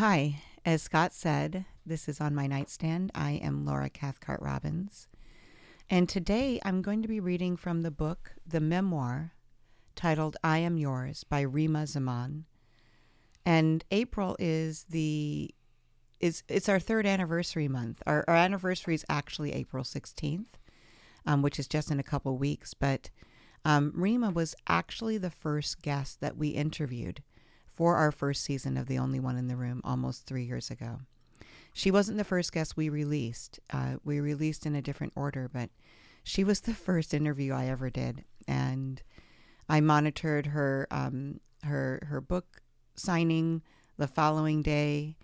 Hi, as Scott said, this is on My Nightstand. I am Laura Cathcart Robbins, and today I'm going to be reading from the book, the memoir, titled I Am Yours by Reema Zaman. And April is it's our third anniversary month. Our anniversary is actually April 16th, which is just in a couple weeks, but Reema was actually the first guest that we interviewed for our first season of The Only One in the Room almost 3 years ago. She wasn't the first guest we released. We released in a different order, but she was the first interview I ever did. And I monitored her book signing the following day.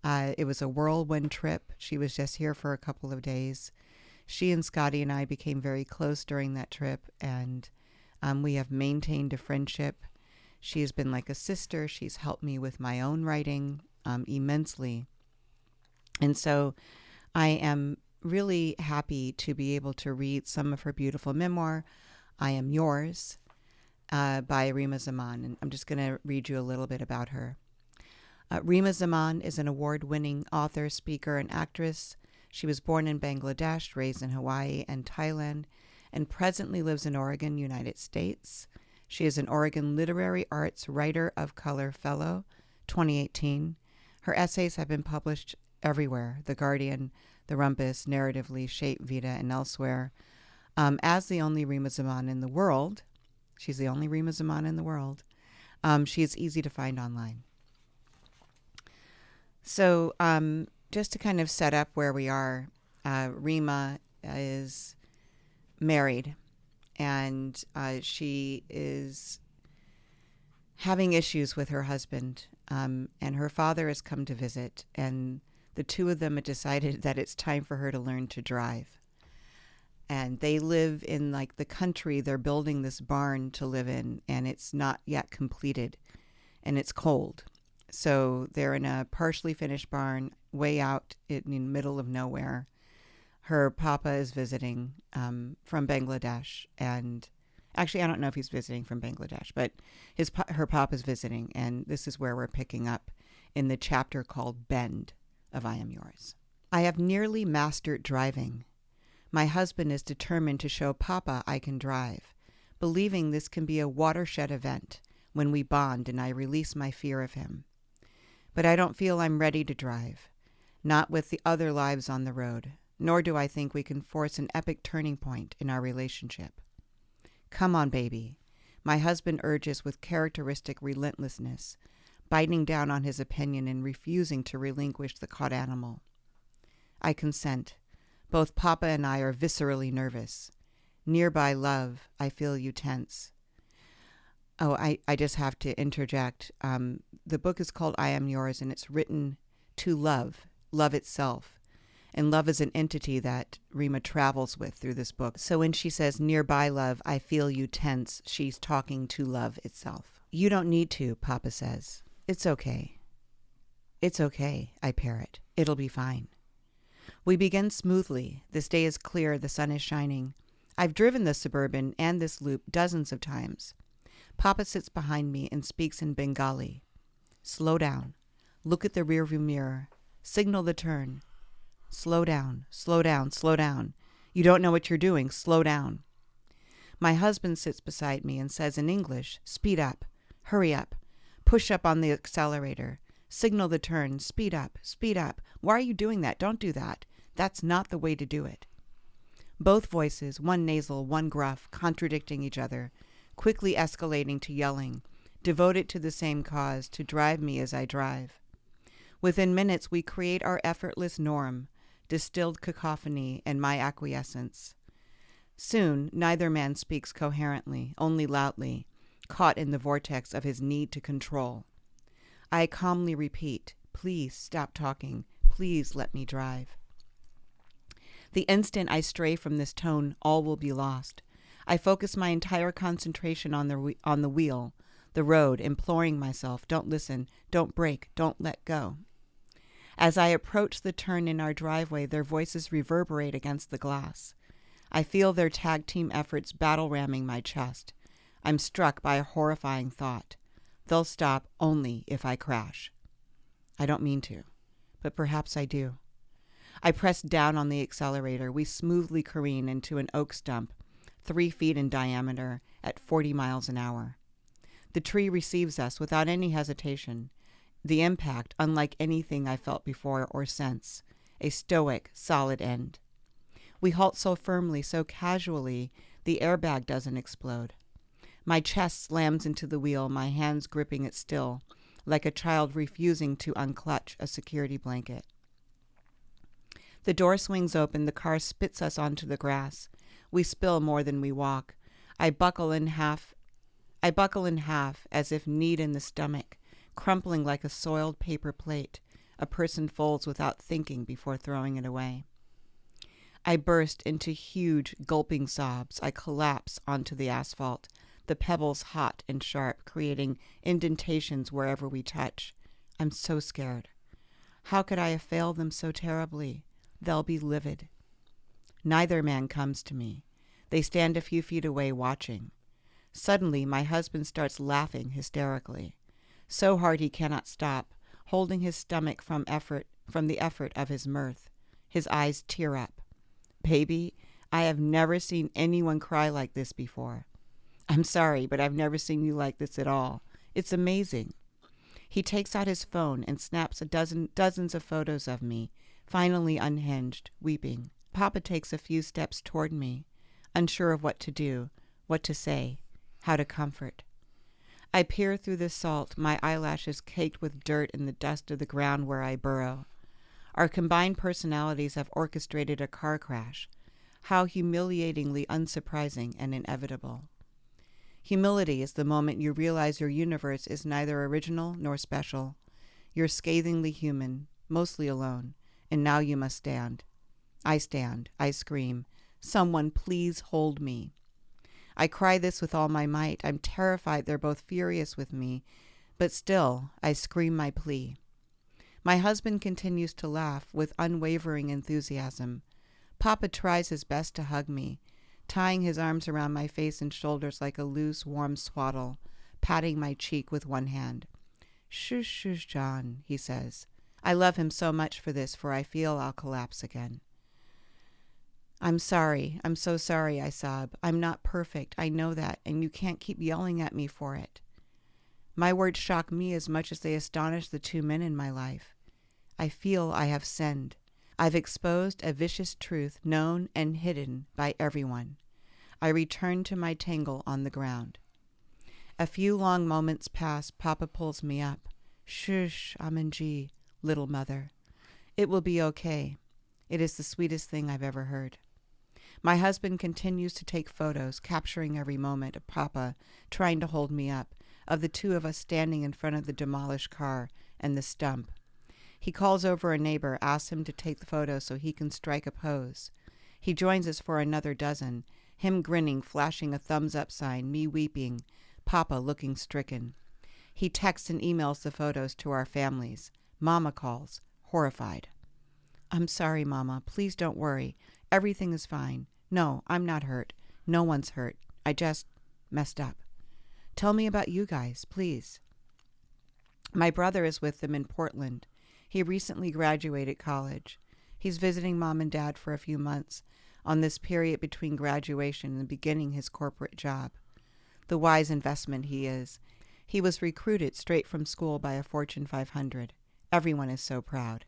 It was a whirlwind trip. She was just here for a couple of days. She and Scotty and I became very close during that trip, and we have maintained a friendship. She has been like a sister. She's helped me with my own writing immensely. And so I am really happy to be able to read some of her beautiful memoir, I Am Yours, by Reema Zaman. And I'm just going to read you a little bit about her. Reema Zaman is an award-winning author, speaker, and actress. She was born in Bangladesh, raised in Hawaii and Thailand, and presently lives in Oregon, United States. She is an Oregon Literary Arts Writer of Color Fellow, 2018. Her essays have been published everywhere, The Guardian, The Rumpus, Narratively, Shape, Vita, and elsewhere. As the only Reema Zaman in the world, she's the only Reema Zaman in the world, she is easy to find online. So just to kind of set up where we are, Reema is married, and she is having issues with her husband, and her father has come to visit, and the two of them have decided that it's time for her to learn to drive. And they live in like the country. They're building this barn to live in, and it's not yet completed, and it's cold. So they're in a partially finished barn way out in the middle of nowhere. Her papa is visiting from Bangladesh, and actually I don't know if he's visiting from Bangladesh, but her papa is visiting, and this is where we're picking up in the chapter called Bend of I Am Yours. I have nearly mastered driving. My husband is determined to show Papa I can drive, believing this can be a watershed event when we bond and I release my fear of him. But I don't feel I'm ready to drive, not with the other lives on the road, nor do I think we can force an epic turning point in our relationship. Come on, baby, my husband urges with characteristic relentlessness, biting down on his opinion and refusing to relinquish the caught animal. I consent. Both Papa and I are viscerally nervous. Nearby love, I feel you tense. Oh, I just have to interject. The book is called I Am Yours, and it's written to love itself. And love is an entity that Reema travels with through this book. So when she says, nearby love, I feel you tense, she's talking to love itself. You don't need to, Papa says. It's okay. It's okay, I parrot. It'll be fine. We begin smoothly. This day is clear, the sun is shining. I've driven this Suburban and this loop dozens of times. Papa sits behind me and speaks in Bengali. Slow down. Look at the rearview mirror. Signal the turn. Slow down, slow down, slow down. You don't know what you're doing. Slow down. My husband sits beside me and says in English, speed up, hurry up, push up on the accelerator, signal the turn, speed up, speed up. Why are you doing that? Don't do that. That's not the way to do it. Both voices, one nasal, one gruff, contradicting each other, quickly escalating to yelling, devoted to the same cause, to drive me as I drive. Within minutes, we create our effortless norm, distilled cacophony, and my acquiescence. Soon, neither man speaks coherently, only loudly, caught in the vortex of his need to control. I calmly repeat, please stop talking, please let me drive. The instant I stray from this tone, all will be lost. I focus my entire concentration on the wheel, the road, imploring myself, don't listen, don't brake, don't let go. As I approach the turn in our driveway, their voices reverberate against the glass. I feel their tag team efforts battle-ramming my chest. I'm struck by a horrifying thought. They'll stop only if I crash. I don't mean to, but perhaps I do. I press down on the accelerator. We smoothly careen into an oak stump, 3 feet in diameter, at 40 miles an hour. The tree receives us without any hesitation. The impact, unlike anything I felt before or since. A stoic, solid end. We halt so firmly, so casually, the airbag doesn't explode. My chest slams into the wheel, my hands gripping it still, like a child refusing to unclutch a security blanket. The door swings open, the car spits us onto the grass. We spill more than we walk. I buckle in half as if kneed in the stomach, crumpling like a soiled paper plate a person folds without thinking before throwing it away. I burst into huge, gulping sobs. I collapse onto the asphalt, the pebbles hot and sharp, creating indentations wherever we touch. I'm so scared. How could I have failed them so terribly? They'll be livid. Neither man comes to me. They stand a few feet away watching. Suddenly, my husband starts laughing hysterically, so hard he cannot stop, holding his stomach from the effort of his mirth. His eyes tear up. Baby, I have never seen anyone cry like this before. I'm sorry, but I've never seen you like this at all. It's amazing. He takes out his phone and snaps dozens of photos of me, finally unhinged, weeping. Papa takes a few steps toward me, unsure of what to do, what to say, how to comfort. I peer through the salt, my eyelashes caked with dirt and the dust of the ground where I burrow. Our combined personalities have orchestrated a car crash. How humiliatingly unsurprising and inevitable. Humility is the moment you realize your universe is neither original nor special. You're scathingly human, mostly alone, and now you must stand. I stand. I scream. Someone please hold me. I cry this with all my might. I'm terrified they're both furious with me, but still, I scream my plea. My husband continues to laugh with unwavering enthusiasm. Papa tries his best to hug me, tying his arms around my face and shoulders like a loose, warm swaddle, patting my cheek with one hand. Shush, shush, John, he says. I love him so much for this, for I feel I'll collapse again. I'm sorry. I'm so sorry, I sob. I'm not perfect. I know that, and you can't keep yelling at me for it. My words shock me as much as they astonish the 2 men in my life. I feel I have sinned. I've exposed a vicious truth known and hidden by everyone. I return to my tangle on the ground. A few long moments pass. Papa pulls me up. Shush, Amanji, little mother. It will be okay. It is the sweetest thing I've ever heard. My husband continues to take photos, capturing every moment of Papa trying to hold me up, of the two of us standing in front of the demolished car and the stump. He calls over a neighbor, asks him to take the photo so he can strike a pose. He joins us for another dozen, him grinning, flashing a thumbs-up sign, me weeping, Papa looking stricken. He texts and emails the photos to our families. Mama calls, horrified. I'm sorry, Mama. Please don't worry. Everything is fine. No, I'm not hurt. No one's hurt. I just messed up. Tell me about you guys, please. My brother is with them in Portland. He recently graduated college. He's visiting Mom and Dad for a few months on this period between graduation and beginning his corporate job. The wise investment he is. He was recruited straight from school by a Fortune 500. Everyone is so proud.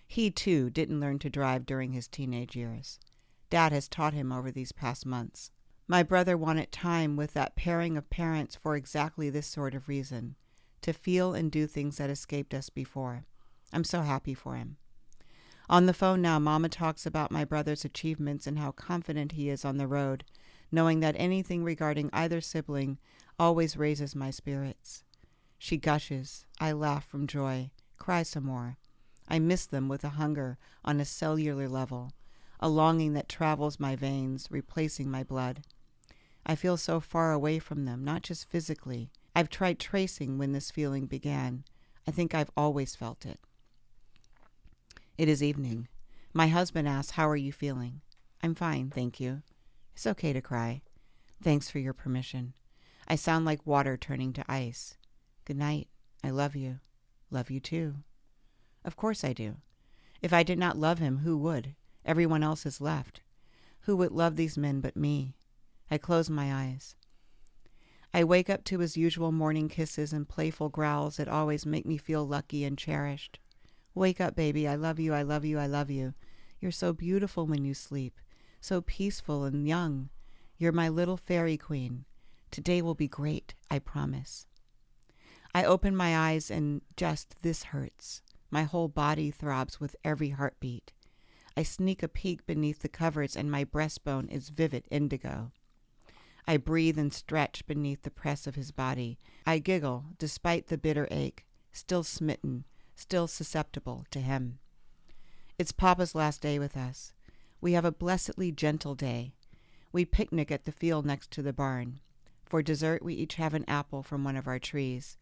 He, too, didn't learn to drive during his teenage years. Dad has taught him over these past months. My brother wanted time with that pairing of parents for exactly this sort of reason, to feel and do things that escaped us before. I'm so happy for him. On the phone now, Mama talks about my brother's achievements and how confident he is on the road, knowing that anything regarding either sibling always raises my spirits. She gushes. I laugh from joy, cry some more. I miss them with a hunger on a cellular level, a longing that travels my veins, replacing my blood. I feel so far away from them, not just physically. I've tried tracing when this feeling began. I think I've always felt it. It is evening. My husband asks, how are you feeling? I'm fine, thank you. It's okay to cry. Thanks for your permission. I sound like water turning to ice. Good night. I love you. Love you too. Of course I do. If I did not love him, who would? Everyone else has left. Who would love these men but me? I close my eyes. I wake up to his usual morning kisses and playful growls that always make me feel lucky and cherished. Wake up, baby. I love you, I love you, I love you. You're so beautiful when you sleep, so peaceful and young. You're my little fairy queen. Today will be great, I promise. I open my eyes and just this hurts. My whole body throbs with every heartbeat. I sneak a peek beneath the covers and my breastbone is vivid indigo. I breathe and stretch beneath the press of his body. I giggle despite the bitter ache, still smitten, still susceptible to him. It's Papa's last day with us. We have a blessedly gentle day. We picnic at the field next to the barn. For dessert, we each have an apple from one of our trees.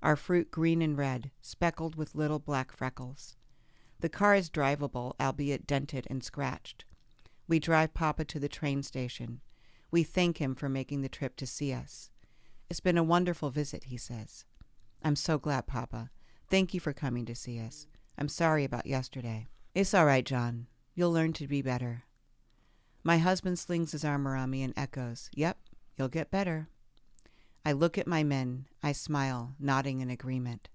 Our fruit green and red, speckled with little black freckles. The car is drivable, albeit dented and scratched. We drive Papa to the train station. We thank him for making the trip to see us. It's been a wonderful visit, he says. I'm so glad, Papa. Thank you for coming to see us. I'm sorry about yesterday. It's all right, John. You'll learn to be better. My husband slings his arm around me and echoes, Yep, you'll get better. I look at my men. I smile, nodding in agreement.